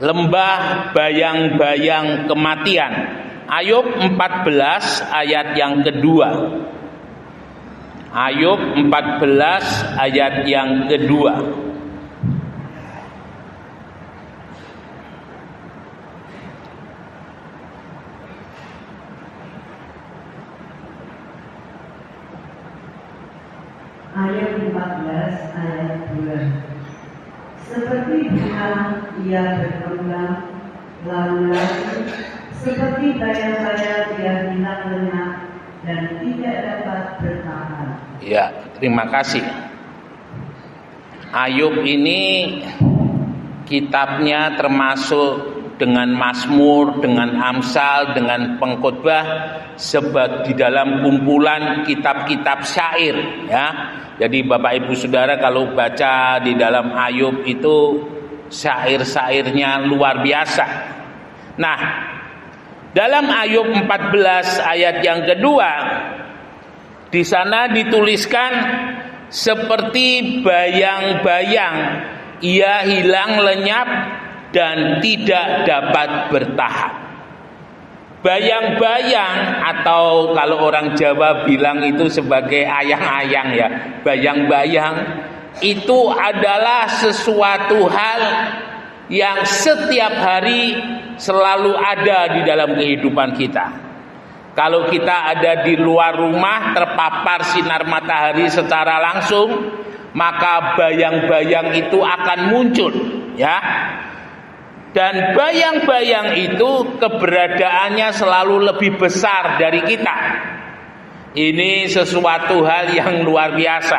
lembah bayang-bayang kematian. Ayub 14 ayat yang kedua. Ayub 14 ayat yang kedua. Ayat 14 ayat 2. Seperti bunga ia berkembang, lalu seperti bayang-bayang ia hilang lenyap dan tidak dapat bertahan. Ya, terima kasih. Ayub ini kitabnya termasuk dengan Mazmur, dengan Amsal, dengan Pengkhotbah sebab di dalam kumpulan kitab-kitab syair, ya. Jadi Bapak Ibu Saudara kalau baca di dalam Ayub itu syair-syairnya luar biasa. Nah, dalam Ayub 14 ayat yang kedua di sana dituliskan seperti bayang-bayang ia hilang lenyap dan tidak dapat bertahan. Bayang-bayang atau kalau orang Jawa bilang itu sebagai ayang-ayang ya. Bayang-bayang itu adalah sesuatu hal yang setiap hari selalu ada di dalam kehidupan kita. Kalau kita ada di luar rumah terpapar sinar matahari secara langsung, maka bayang-bayang itu akan muncul, ya. Dan bayang-bayang itu keberadaannya selalu lebih besar dari kita. Ini sesuatu hal yang luar biasa.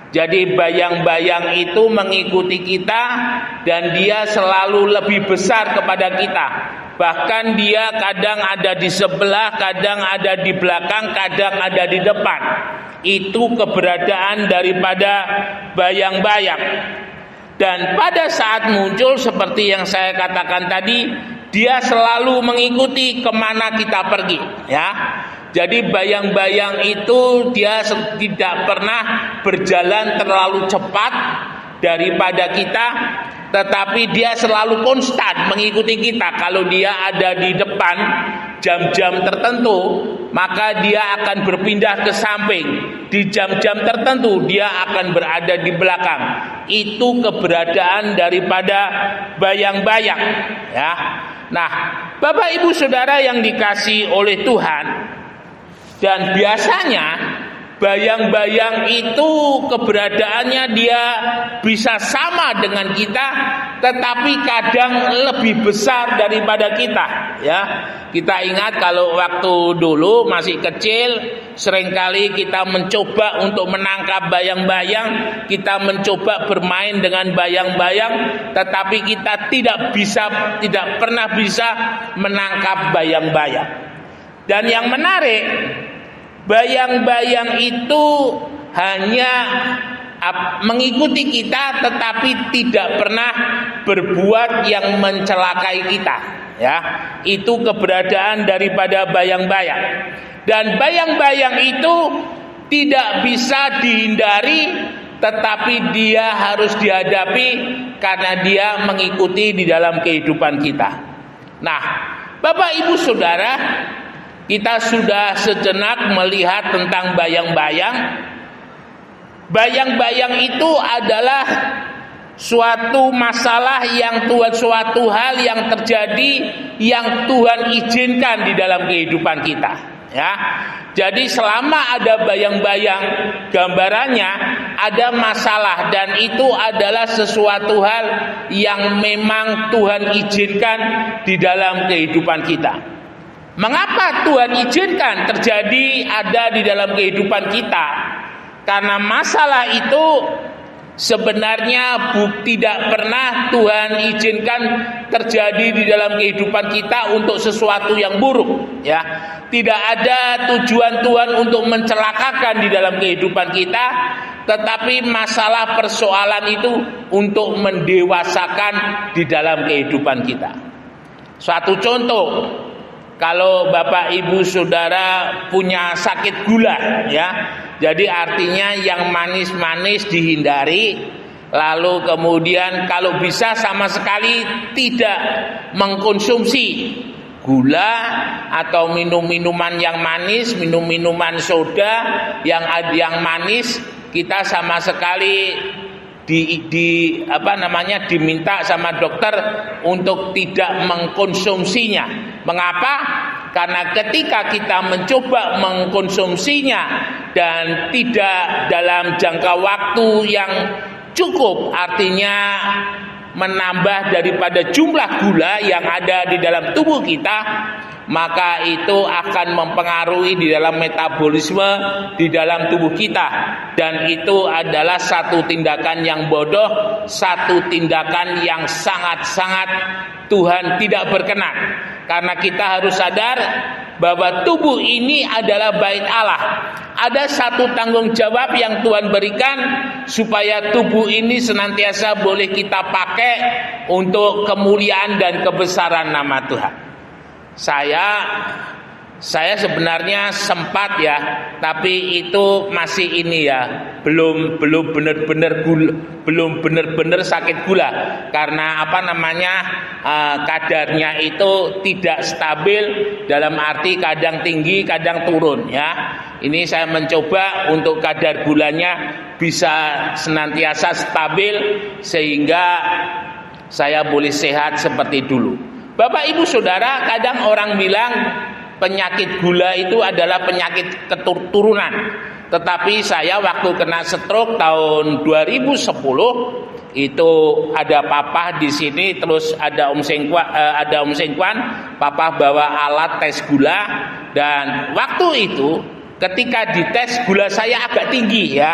Jadi bayang-bayang itu mengikuti kita dan dia selalu lebih besar kepada kita. Bahkan dia kadang ada di sebelah, kadang ada di belakang, kadang ada di depan. Itu keberadaan daripada bayang-bayang. Dan pada saat muncul seperti yang saya katakan tadi, dia selalu mengikuti kemana kita pergi, ya. Jadi bayang-bayang itu dia tidak pernah berjalan terlalu cepat daripada kita, tetapi dia selalu konstan mengikuti kita. Kalau dia ada di depan jam-jam tertentu, maka dia akan berpindah ke samping. Di jam-jam tertentu dia akan berada di belakang. Itu keberadaan daripada bayang-bayang, ya. Nah, Bapak Ibu Saudara yang dikasihi oleh Tuhan, dan biasanya bayang-bayang itu keberadaannya dia bisa sama dengan kita, tetapi kadang lebih besar daripada kita, ya. Kita ingat kalau waktu dulu masih kecil, seringkali kita mencoba untuk menangkap bayang-bayang, kita mencoba bermain dengan bayang-bayang, tetapi kita tidak pernah bisa menangkap bayang-bayang. Dan yang menarik, bayang-bayang itu hanya mengikuti kita tetapi tidak pernah berbuat yang mencelakai kita, ya. Itu keberadaan daripada bayang-bayang. Dan bayang-bayang itu tidak bisa dihindari, tetapi dia harus dihadapi karena dia mengikuti di dalam kehidupan kita. Nah, Bapak Ibu Saudara, kita sudah sejenak melihat tentang bayang-bayang. Bayang-bayang itu adalah suatu masalah suatu hal yang terjadi yang Tuhan izinkan di dalam kehidupan kita, ya. Jadi selama ada bayang-bayang, gambarannya ada masalah, dan itu adalah sesuatu hal yang memang Tuhan izinkan di dalam kehidupan kita. Mengapa Tuhan izinkan terjadi ada di dalam kehidupan kita? Karena masalah itu sebenarnya tidak pernah Tuhan izinkan terjadi di dalam kehidupan kita untuk sesuatu yang buruk, ya. Tidak ada tujuan Tuhan untuk mencelakakan di dalam kehidupan kita, tetapi masalah persoalan itu untuk mendewasakan di dalam kehidupan kita. Suatu contoh, kalau Bapak Ibu Saudara punya sakit gula, ya. Jadi artinya yang manis-manis dihindari, lalu kemudian kalau bisa sama sekali tidak mengkonsumsi gula atau minum-minuman yang manis, minum-minuman soda yang manis. Kita sama sekali diminta sama dokter untuk tidak mengkonsumsinya. Mengapa? Karena ketika kita mencoba mengkonsumsinya dan tidak dalam jangka waktu yang cukup, artinya menambah daripada jumlah gula yang ada di dalam tubuh kita, maka itu akan mempengaruhi di dalam metabolisme di dalam tubuh kita, dan itu adalah satu tindakan yang bodoh, satu tindakan yang sangat-sangat Tuhan tidak berkenan. Karena kita harus sadar bahwa tubuh ini adalah bait Allah. Ada satu tanggung jawab yang Tuhan berikan supaya tubuh ini senantiasa boleh kita pakai untuk kemuliaan dan kebesaran nama Tuhan. Saya sebenarnya sempat ya, tapi itu masih ini ya, belum benar-benar sakit gula, karena kadarnya itu tidak stabil, dalam arti kadang tinggi kadang turun ya. Ini saya mencoba untuk kadar gulanya bisa senantiasa stabil sehingga saya boleh sehat seperti dulu. Bapak Ibu Saudara, kadang orang bilang penyakit gula itu adalah penyakit keturunan. Tetapi saya waktu kena stroke tahun 2010 itu ada papa di sini, terus ada Om Sengkuan, papa bawa alat tes gula, dan waktu itu ketika dites gula saya agak tinggi ya.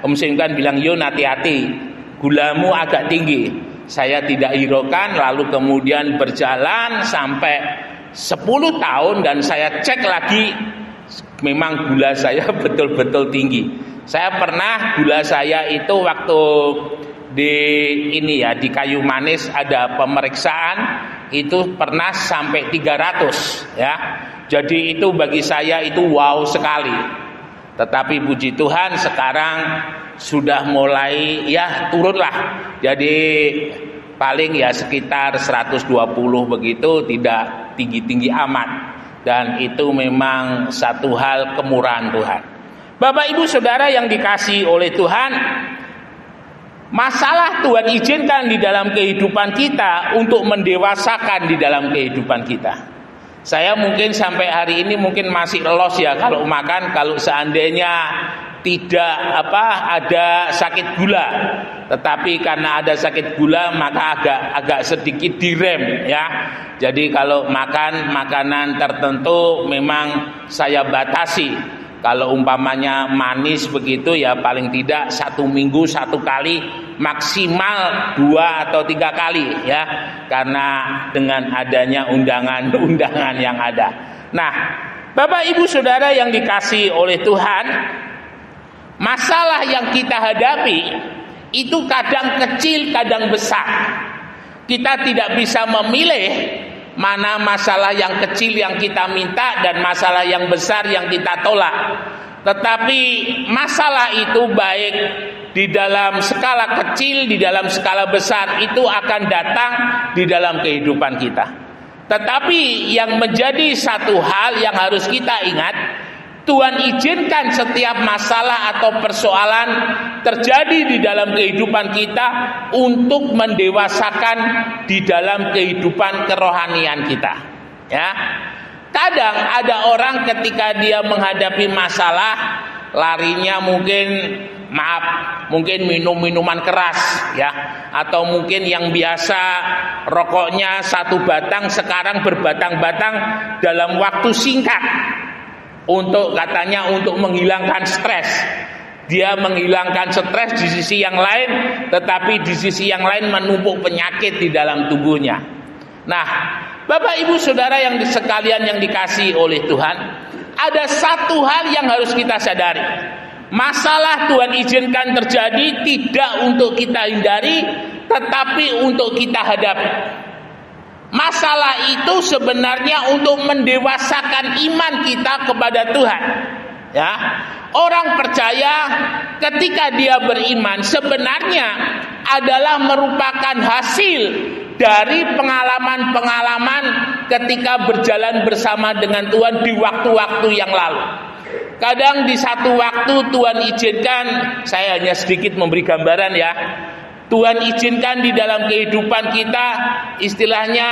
Om Sengkuan bilang, "Yo, hati-hati, gulamu agak tinggi." Saya tidak hiraukan, lalu kemudian berjalan sampai 10 tahun dan saya cek lagi, memang gula saya betul-betul tinggi. Saya pernah gula saya itu waktu di Kayu Manis ada pemeriksaan, itu pernah sampai 300 ya. Jadi itu bagi saya itu wow sekali. Tetapi puji Tuhan sekarang sudah mulai ya turunlah. Jadi paling ya sekitar 120 begitu, tidak tinggi-tinggi amat. Dan itu memang satu hal kemurahan Tuhan. Bapak Ibu Saudara yang dikasihi oleh Tuhan, masalah Tuhan izinkan di dalam kehidupan kita untuk mendewasakan di dalam kehidupan kita. Saya mungkin sampai hari ini mungkin masih los ya kalau makan, kalau seandainya tidak ada sakit gula. Tetapi karena ada sakit gula maka agak sedikit direm ya. Jadi kalau makan makanan tertentu memang saya batasi. Kalau umpamanya manis begitu ya paling tidak 1 minggu 1 kali, maksimal 2 atau 3 kali ya. Karena dengan adanya undangan-undangan yang ada. Nah, Bapak Ibu Saudara yang dikasihi oleh Tuhan, masalah yang kita hadapi itu kadang kecil, kadang besar. Kita tidak bisa memilih mana masalah yang kecil yang kita minta dan masalah yang besar yang kita tolak. Tetapi masalah itu baik di dalam skala kecil, di dalam skala besar itu akan datang di dalam kehidupan kita. Tetapi yang menjadi satu hal yang harus kita ingat, Tuhan izinkan setiap masalah atau persoalan terjadi di dalam kehidupan kita untuk mendewasakan di dalam kehidupan kerohanian kita. Ya, kadang ada orang ketika dia menghadapi masalah, larinya mungkin minum minuman keras, ya, atau mungkin yang biasa rokoknya 1 batang sekarang berbatang-batang dalam waktu singkat. Katanya untuk menghilangkan stres. Dia menghilangkan stres di sisi yang lain, tetapi di sisi yang lain menumpuk penyakit di dalam tubuhnya. Nah, Bapak Ibu Saudara yang sekalian yang dikasihi oleh Tuhan, ada satu hal yang harus kita sadari. Masalah Tuhan izinkan terjadi tidak untuk kita hindari, tetapi untuk kita hadapi. Masalah itu sebenarnya untuk mendewasakan iman kita kepada Tuhan. Ya, orang percaya ketika dia beriman sebenarnya adalah merupakan hasil dari pengalaman-pengalaman ketika berjalan bersama dengan Tuhan di waktu-waktu yang lalu. Kadang di satu waktu Tuhan izinkan, saya hanya sedikit memberi gambaran ya, Tuhan izinkan di dalam kehidupan kita istilahnya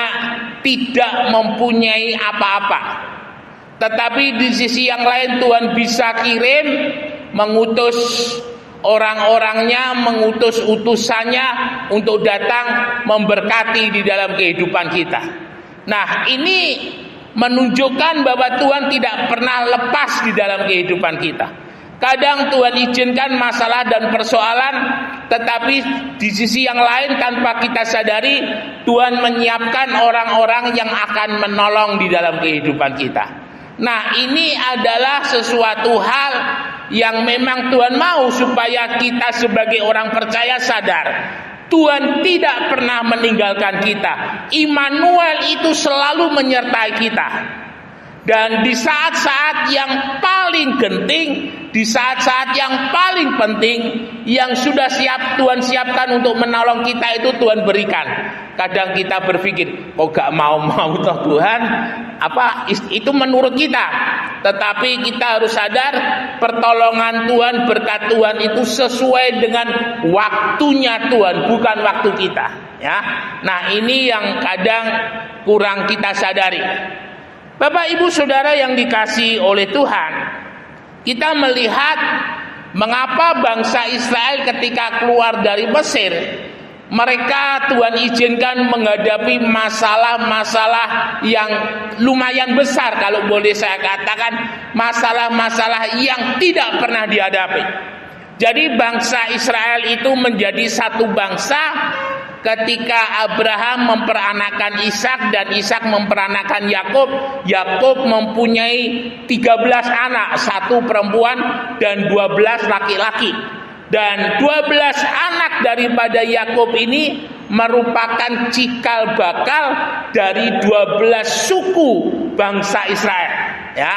tidak mempunyai apa-apa. Tetapi di sisi yang lain Tuhan bisa kirim, mengutus orang-orangnya, mengutus utusannya untuk datang memberkati di dalam kehidupan kita. Nah, ini menunjukkan bahwa Tuhan tidak pernah lepas di dalam kehidupan kita. Kadang Tuhan izinkan masalah dan persoalan, tetapi di sisi yang lain tanpa kita sadari Tuhan menyiapkan orang-orang yang akan menolong di dalam kehidupan kita. Nah, ini adalah sesuatu hal yang memang Tuhan mau supaya kita sebagai orang percaya sadar Tuhan tidak pernah meninggalkan kita. Immanuel itu selalu menyertai kita. Dan di saat-saat yang paling genting, di saat-saat yang paling penting, yang sudah Tuhan siapkan untuk menolong kita itu Tuhan berikan. Kadang kita berpikir, oh gak mau toh Tuhan, itu menurut kita. Tetapi kita harus sadar, pertolongan Tuhan, berkat Tuhan itu sesuai dengan waktunya Tuhan, bukan waktu kita. Ya, nah ini yang kadang kurang kita sadari. Bapak Ibu Saudara yang dikasihi oleh Tuhan, kita melihat mengapa bangsa Israel ketika keluar dari Mesir, mereka Tuhan izinkan menghadapi masalah-masalah yang lumayan besar, kalau boleh saya katakan masalah-masalah yang tidak pernah dihadapi. Jadi bangsa Israel itu menjadi satu bangsa ketika Abraham memperanakan Ishak dan Ishak memperanakan Yakub. Yakub mempunyai 13 anak, 1 perempuan dan 12 laki-laki. Dan 12 anak daripada Yakub ini merupakan cikal bakal dari 12 suku bangsa Israel, ya.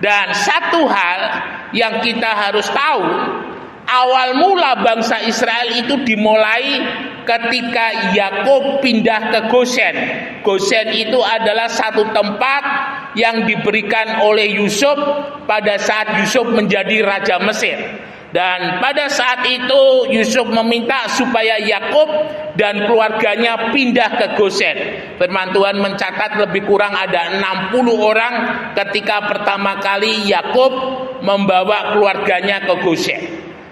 Dan satu hal yang kita harus tahu, awal mula bangsa Israel itu dimulai ketika Yakub pindah ke Goshen. Goshen itu adalah satu tempat yang diberikan oleh Yusuf pada saat Yusuf menjadi raja Mesir. Dan pada saat itu Yusuf meminta supaya Yakub dan keluarganya pindah ke Goshen. Firman Tuhan mencatat lebih kurang ada 60 orang ketika pertama kali Yakub membawa keluarganya ke Goshen.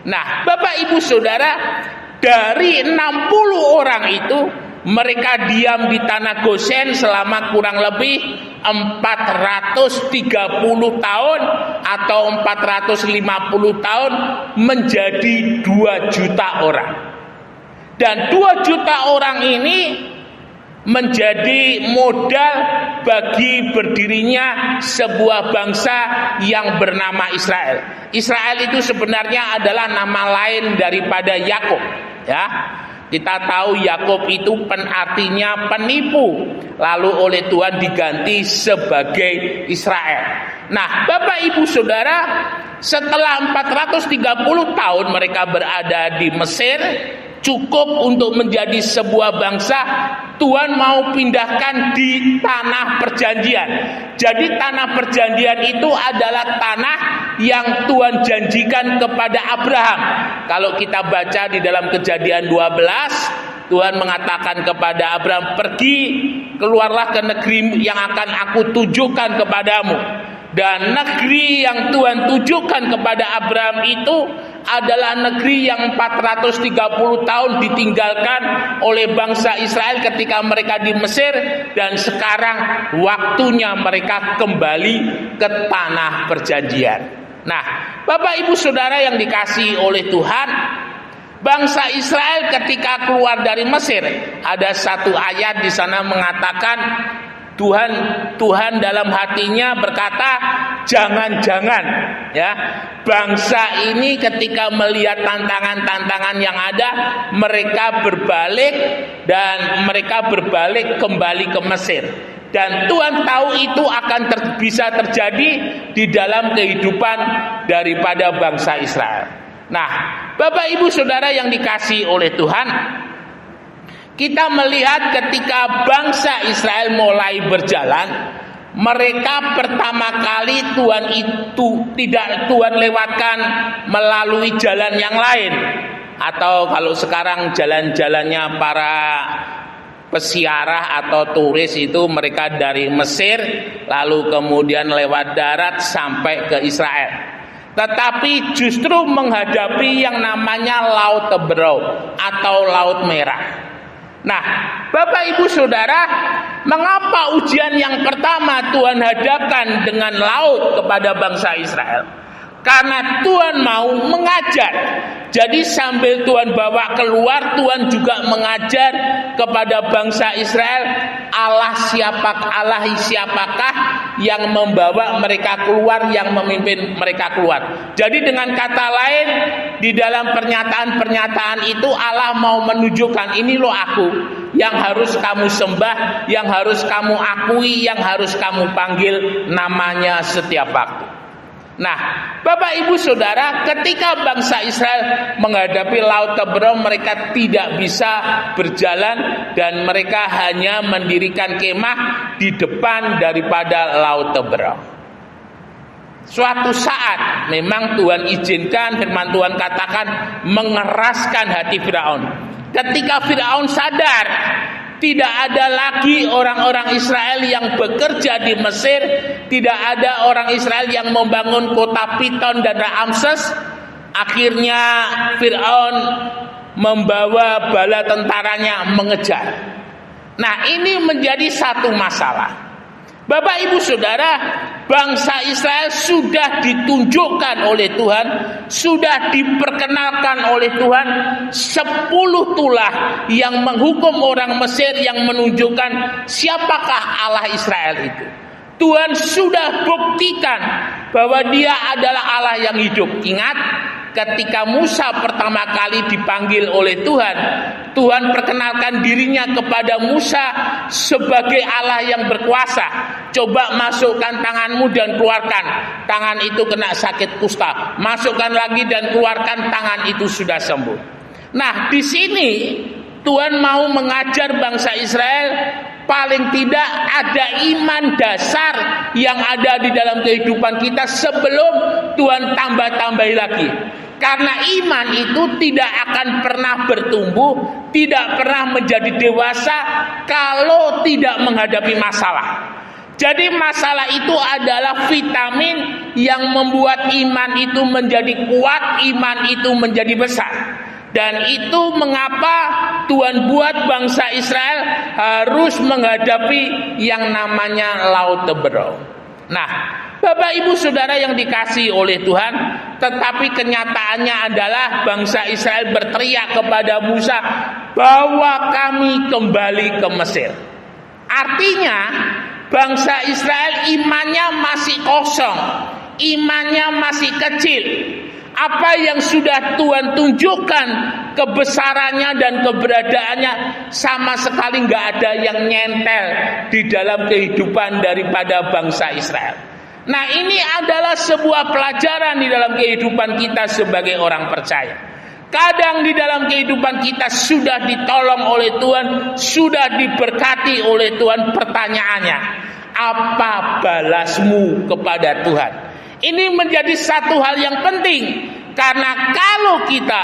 Nah, Bapak Ibu Saudara, dari 60 orang itu mereka diam di tanah Goshen selama kurang lebih 430 tahun atau 450 tahun, menjadi 2 juta orang. Dan 2 juta orang ini menjadi modal bagi berdirinya sebuah bangsa yang bernama Israel. Israel itu sebenarnya adalah nama lain daripada Yakub, ya. Kita tahu Yakub itu artinya penipu, lalu oleh Tuhan diganti sebagai Israel. Nah, Bapak Ibu Saudara, setelah 430 tahun mereka berada di Mesir, cukup untuk menjadi sebuah bangsa, Tuhan mau pindahkan di tanah perjanjian. Jadi tanah perjanjian itu adalah tanah yang Tuhan janjikan kepada Abraham. Kalau kita baca di dalam Kejadian 12, Tuhan mengatakan kepada Abraham, pergi, keluarlah ke negeri yang akan aku tunjukkan kepadamu. Dan negeri yang Tuhan tunjukkan kepada Abraham itu adalah negeri yang 430 tahun ditinggalkan oleh bangsa Israel ketika mereka di Mesir, dan sekarang waktunya mereka kembali ke tanah perjanjian. Nah, Bapak Ibu Saudara yang dikasihi oleh Tuhan, bangsa Israel ketika keluar dari Mesir, ada satu ayat di sana mengatakan Tuhan dalam hatinya berkata, jangan-jangan ya bangsa ini ketika melihat tantangan-tantangan yang ada, mereka berbalik kembali ke Mesir. Dan Tuhan tahu itu akan bisa terjadi di dalam kehidupan daripada bangsa Israel. Nah, Bapak Ibu Saudara yang dikasihi oleh Tuhan, kita melihat ketika bangsa Israel mulai berjalan, mereka pertama kali Tuhan lewatkan melalui jalan yang lain, atau kalau sekarang jalan-jalannya para pesiarah atau turis itu mereka dari Mesir lalu kemudian lewat darat sampai ke Israel. Tetapi justru menghadapi yang namanya Laut Teberau atau Laut Merah. Nah, Bapak Ibu Saudara, mengapa ujian yang pertama Tuhan hadapkan dengan laut kepada bangsa Israel? Karena Tuhan mau mengajar. Jadi sambil Tuhan bawa keluar, Tuhan juga mengajar kepada bangsa Israel Allah siapakah yang membawa mereka keluar, yang memimpin mereka keluar. Jadi dengan kata lain, di dalam pernyataan-pernyataan itu Allah mau menunjukkan, ini loh aku yang harus kamu sembah, yang harus kamu akui, yang harus kamu panggil namanya setiap waktu. Nah, Bapak Ibu Saudara, ketika bangsa Israel menghadapi Laut Teberau, mereka tidak bisa berjalan dan mereka hanya mendirikan kemah di depan daripada Laut Teberau. Suatu saat memang Tuhan izinkan, firman Tuhan katakan, mengeraskan hati Firaun. Ketika Firaun sadar tidak ada lagi orang-orang Israel yang bekerja di Mesir, tidak ada orang Israel yang membangun kota Piton dan Ramses. Akhirnya Firaun membawa bala tentaranya mengejar. Nah, ini menjadi satu masalah. Bapak Ibu Saudara, bangsa Israel sudah ditunjukkan oleh Tuhan, sudah diperkenalkan oleh Tuhan 10 tulah yang menghukum orang Mesir, yang menunjukkan siapakah Allah Israel itu. Tuhan sudah buktikan bahwa Dia adalah Allah yang hidup. Ingat, ketika Musa pertama kali dipanggil oleh Tuhan, Tuhan perkenalkan dirinya kepada Musa sebagai Allah yang berkuasa. Coba masukkan tanganmu dan keluarkan. Tangan itu kena sakit kusta. Masukkan lagi dan keluarkan, tangan itu sudah sembuh. Nah, di sini Tuhan mau mengajar bangsa Israel, paling tidak ada iman dasar yang ada di dalam kehidupan kita sebelum Tuhan tambah-tambahi lagi. Karena iman itu tidak akan pernah bertumbuh, tidak pernah menjadi dewasa kalau tidak menghadapi masalah. Jadi masalah itu adalah vitamin yang membuat iman itu menjadi kuat, iman itu menjadi besar. Dan itu mengapa Tuhan buat bangsa Israel harus menghadapi yang namanya Laut Teberau. Nah, Bapak Ibu Saudara yang dikasihi oleh Tuhan, tetapi kenyataannya adalah bangsa Israel berteriak kepada Musa, "Bawa kami kembali ke Mesir." Artinya, bangsa Israel imannya masih kosong, imannya masih kecil. Apa yang sudah Tuhan tunjukkan kebesarannya dan keberadaannya sama sekali nggak ada yang nyentel di dalam kehidupan daripada bangsa Israel. Nah, ini adalah sebuah pelajaran di dalam kehidupan kita sebagai orang percaya. Kadang di dalam kehidupan kita sudah ditolong oleh Tuhan, sudah diberkati oleh Tuhan. Pertanyaannya, apa balasmu kepada Tuhan? Ini menjadi satu hal yang penting, karena kalau kita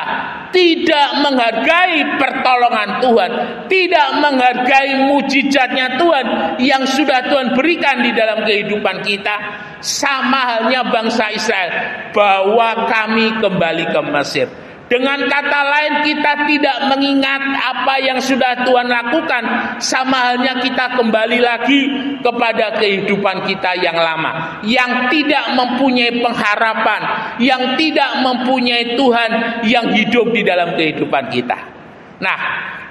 tidak menghargai pertolongan Tuhan, tidak menghargai mujizatnya Tuhan yang sudah Tuhan berikan di dalam kehidupan kita, sama halnya bangsa Israel, bawa kami kembali ke Mesir. Dengan kata lain, kita tidak mengingat apa yang sudah Tuhan lakukan, sama halnya kita kembali lagi kepada kehidupan kita yang lama, yang tidak mempunyai pengharapan, yang tidak mempunyai Tuhan yang hidup di dalam kehidupan kita. Nah,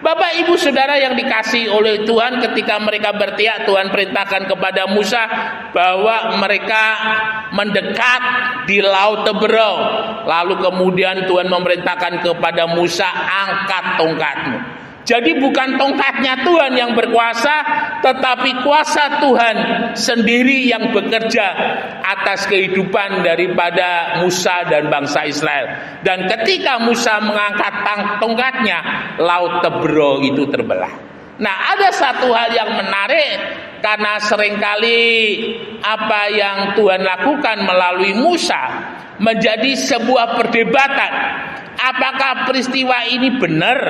Bapak Ibu Saudara yang dikasihi oleh Tuhan, ketika mereka berteriak, Tuhan perintahkan kepada Musa bahwa mereka mendekat di Laut Teberau. Lalu kemudian Tuhan memerintahkan kepada Musa, angkat tongkatmu. Jadi bukan tongkatnya Tuhan yang berkuasa, tetapi kuasa Tuhan sendiri yang bekerja atas kehidupan daripada Musa dan bangsa Israel. Dan ketika Musa mengangkat tongkatnya, laut Tebro itu terbelah. Nah, ada satu hal yang menarik, karena seringkali apa yang Tuhan lakukan melalui Musa menjadi sebuah perdebatan. Apakah peristiwa ini benar?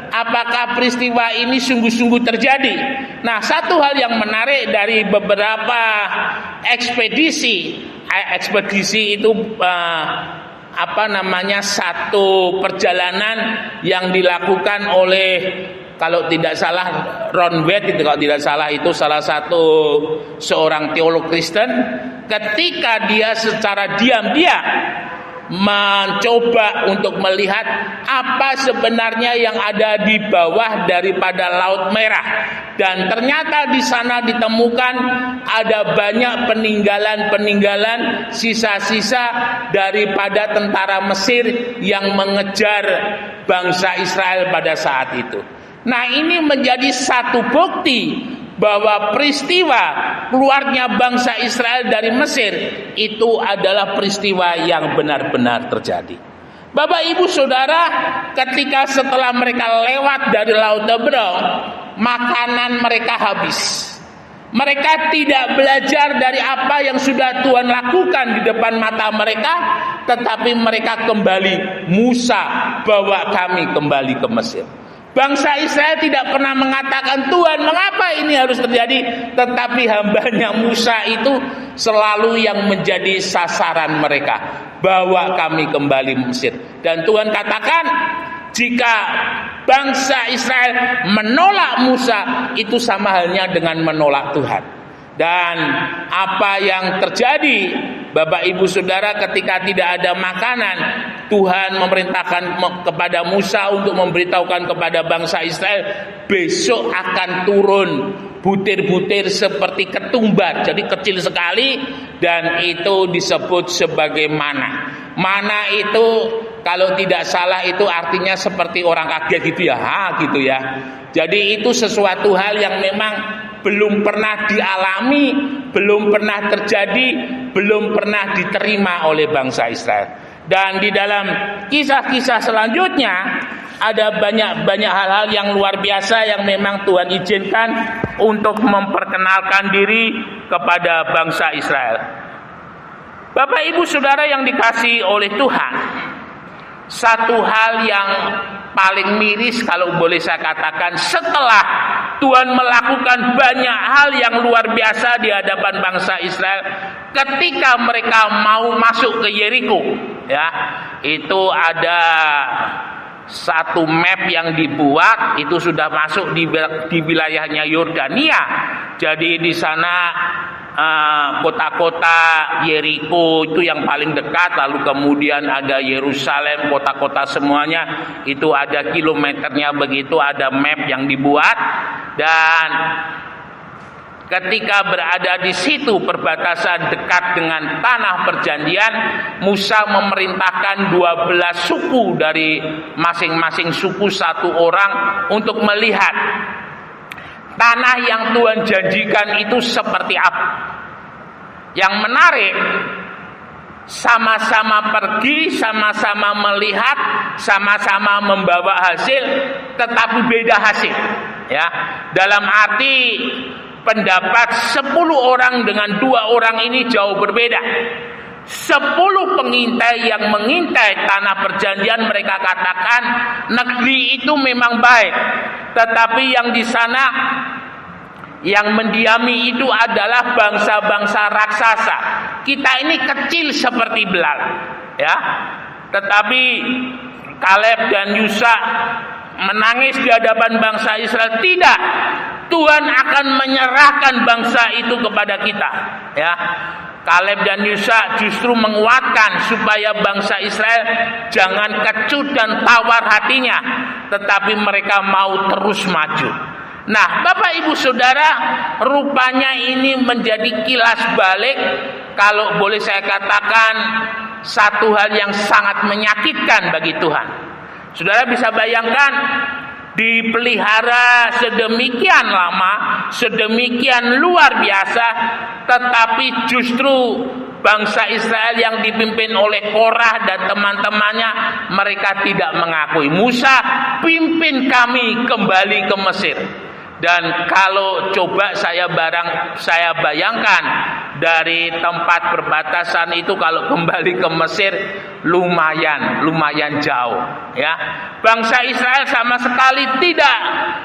Apakah peristiwa ini sungguh-sungguh terjadi? Nah, satu hal yang menarik dari beberapa ekspedisi itu satu perjalanan yang dilakukan oleh, kalau tidak salah Ron West itu salah satu seorang teolog Kristen, ketika dia secara diam-diam mencoba untuk melihat apa sebenarnya yang ada di bawah daripada Laut Merah, dan ternyata di sana ditemukan ada banyak peninggalan sisa-sisa daripada tentara Mesir yang mengejar bangsa Israel pada saat itu. Nah, ini menjadi satu bukti bahwa peristiwa keluarnya bangsa Israel dari Mesir itu adalah peristiwa yang benar-benar terjadi. Bapak Ibu Saudara, ketika setelah mereka lewat dari Laut Tebro, makanan mereka habis. Mereka tidak belajar dari apa yang sudah Tuhan lakukan di depan mata mereka, tetapi mereka kembali, Musa bawa kami kembali ke Mesir. Bangsa Israel tidak pernah mengatakan, Tuhan, mengapa ini harus terjadi? Tetapi hambanya Musa itu selalu yang menjadi sasaran mereka. Bawa kami kembali Mesir. Dan Tuhan katakan, jika bangsa Israel menolak Musa, itu sama halnya dengan menolak Tuhan. Dan apa yang terjadi, Bapak Ibu Saudara, ketika tidak ada makanan, Tuhan memerintahkan kepada Musa untuk memberitahukan kepada bangsa Israel, besok akan turun butir-butir seperti ketumbar, jadi kecil sekali, dan itu disebut sebagai mana. Mana itu kalau tidak salah itu artinya seperti orang kaget gitu ya, gitu ya. Jadi itu sesuatu hal yang memang belum pernah dialami, belum pernah terjadi, belum pernah diterima oleh bangsa Israel. Dan di dalam kisah-kisah selanjutnya ada banyak hal-hal yang luar biasa yang memang Tuhan izinkan untuk memperkenalkan diri kepada bangsa Israel. Bapak Ibu Saudara yang dikasihi oleh Tuhan, satu hal yang paling miris kalau boleh saya katakan, setelah Tuhan melakukan banyak hal yang luar biasa di hadapan bangsa Israel, ketika mereka mau masuk ke Yeriko, ya, itu ada satu map yang dibuat, itu sudah masuk di wilayahnya Yordania. Jadi di sana kota-kota Yeriko itu yang paling dekat, lalu kemudian ada Yerusalem, kota-kota semuanya itu ada kilometernya, begitu ada map yang dibuat. Dan ketika berada di situ perbatasan dekat dengan tanah perjanjian, Musa memerintahkan 12 suku dari masing-masing suku satu orang untuk melihat tanah yang Tuhan janjikan itu seperti apa. Yang menarik, sama-sama pergi, sama-sama melihat, sama-sama membawa hasil, tetapi beda hasil. Ya, dalam arti pendapat 10 orang dengan 2 orang ini jauh berbeda. 10 pengintai yang mengintai tanah perjanjian, mereka katakan negeri itu memang baik, tetapi yang di sana yang mendiami itu adalah bangsa-bangsa raksasa. Kita ini kecil seperti belalang, ya. Tetapi Kaleb dan Yusha menangis di hadapan bangsa Israel, tidak, Tuhan akan menyerahkan bangsa itu kepada kita, ya. Kaleb dan Yusha justru menguatkan supaya bangsa Israel jangan kecut dan tawar hatinya, tetapi mereka mau terus maju. Nah, Bapak Ibu Saudara, rupanya ini menjadi kilas balik, kalau boleh saya katakan, satu hal yang sangat menyakitkan bagi Tuhan. Saudara bisa bayangkan, dipelihara sedemikian lama, sedemikian luar biasa, tetapi justru bangsa Israel yang dipimpin oleh Korah dan teman-temannya, mereka tidak mengakui. Musa, pimpin kami kembali ke Mesir. Dan kalau coba saya bayangkan dari tempat perbatasan itu kalau kembali ke Mesir lumayan jauh, ya. Bangsa Israel sama sekali tidak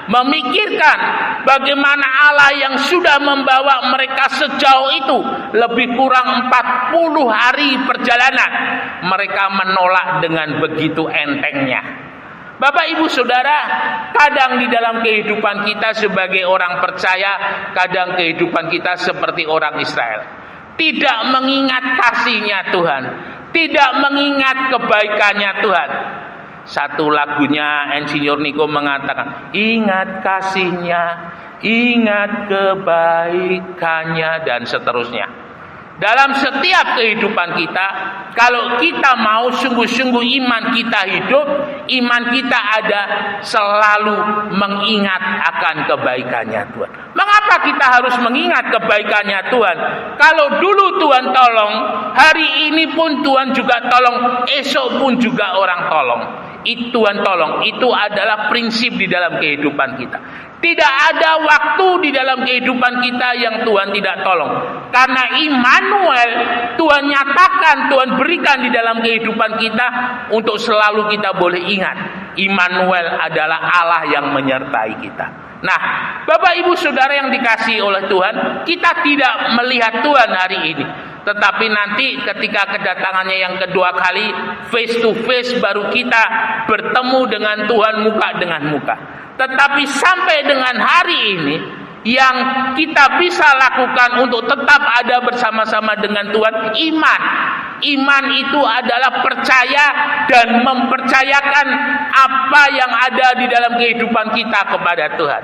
memikirkan bagaimana Allah yang sudah membawa mereka sejauh itu, lebih kurang 40 hari perjalanan. Mereka menolak dengan begitu entengnya. Bapak Ibu Saudara, kadang di dalam kehidupan kita sebagai orang percaya, kadang kehidupan kita seperti orang Israel. Tidak mengingat kasih-Nya Tuhan, tidak mengingat kebaikannya Tuhan. Satu lagunya Insinyur Niko mengatakan, ingat kasih-Nya, ingat kebaikannya, dan seterusnya. Dalam setiap kehidupan kita, kalau kita mau sungguh-sungguh iman kita hidup, iman kita ada selalu mengingat akan kebaikannya Tuhan. Mengapa kita harus mengingat kebaikannya Tuhan? Kalau dulu Tuhan tolong, hari ini pun Tuhan juga tolong, esok pun juga orang tolong. Tuhan tolong, itu adalah prinsip di dalam kehidupan kita. Tidak ada waktu di dalam kehidupan kita yang Tuhan tidak tolong. Karena Immanuel, Tuhan nyatakan, Tuhan berikan di dalam kehidupan kita untuk selalu kita boleh ingat. Immanuel adalah Allah yang menyertai kita. Nah, Bapak Ibu Saudara yang dikasihi oleh Tuhan, kita tidak melihat Tuhan hari ini. Tetapi nanti ketika kedatangannya yang kedua kali, face to face, baru kita bertemu dengan Tuhan muka dengan muka. Tetapi sampai dengan hari ini, yang kita bisa lakukan untuk tetap ada bersama-sama dengan Tuhan, iman. Iman itu adalah percaya dan mempercayakan apa yang ada di dalam kehidupan kita kepada Tuhan.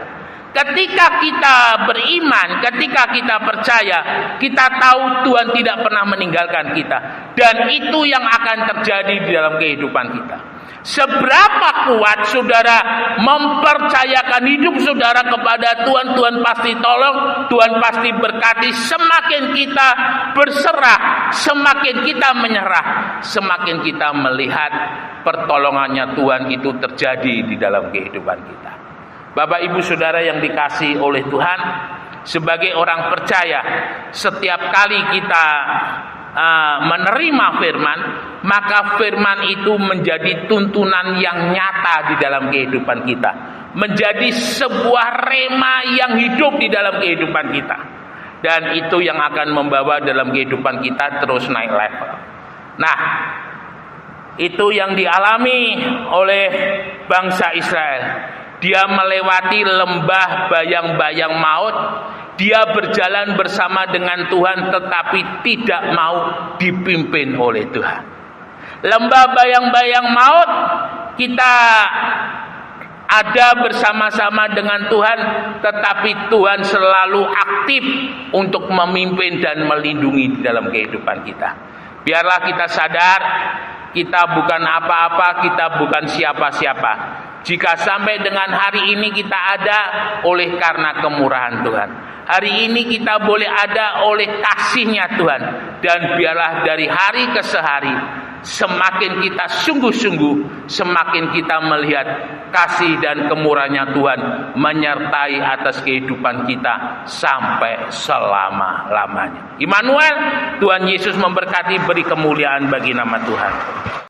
Ketika kita beriman, ketika kita percaya, kita tahu Tuhan tidak pernah meninggalkan kita. Dan itu yang akan terjadi di dalam kehidupan kita. Seberapa kuat saudara mempercayakan hidup saudara kepada Tuhan, Tuhan pasti tolong, Tuhan pasti berkati. Semakin kita berserah, semakin kita menyerah, semakin kita melihat pertolongannya Tuhan itu terjadi di dalam kehidupan kita. Bapak Ibu Saudara yang dikasihi oleh Tuhan, sebagai orang percaya, setiap kali kita menerima firman, maka firman itu menjadi tuntunan yang nyata di dalam kehidupan kita, menjadi sebuah rema yang hidup di dalam kehidupan kita, dan itu yang akan membawa dalam kehidupan kita terus naik level. Nah, itu yang dialami oleh bangsa Israel. Dia melewati lembah bayang-bayang maut. Dia berjalan bersama dengan Tuhan, tetapi tidak mau dipimpin oleh Tuhan. Lembah bayang-bayang maut, kita ada bersama-sama dengan Tuhan, tetapi Tuhan selalu aktif untuk memimpin dan melindungi di dalam kehidupan kita. Biarlah kita sadar, kita bukan apa-apa, kita bukan siapa-siapa. Jika sampai dengan hari ini kita ada oleh karena kemurahan Tuhan. Hari ini kita boleh ada oleh kasih-Nya Tuhan. Dan biarlah dari hari ke hari, semakin kita sungguh-sungguh, semakin kita melihat kasih dan kemurahan-Nya Tuhan menyertai atas kehidupan kita sampai selama-lamanya. Immanuel, Tuhan Yesus memberkati, beri kemuliaan bagi nama Tuhan.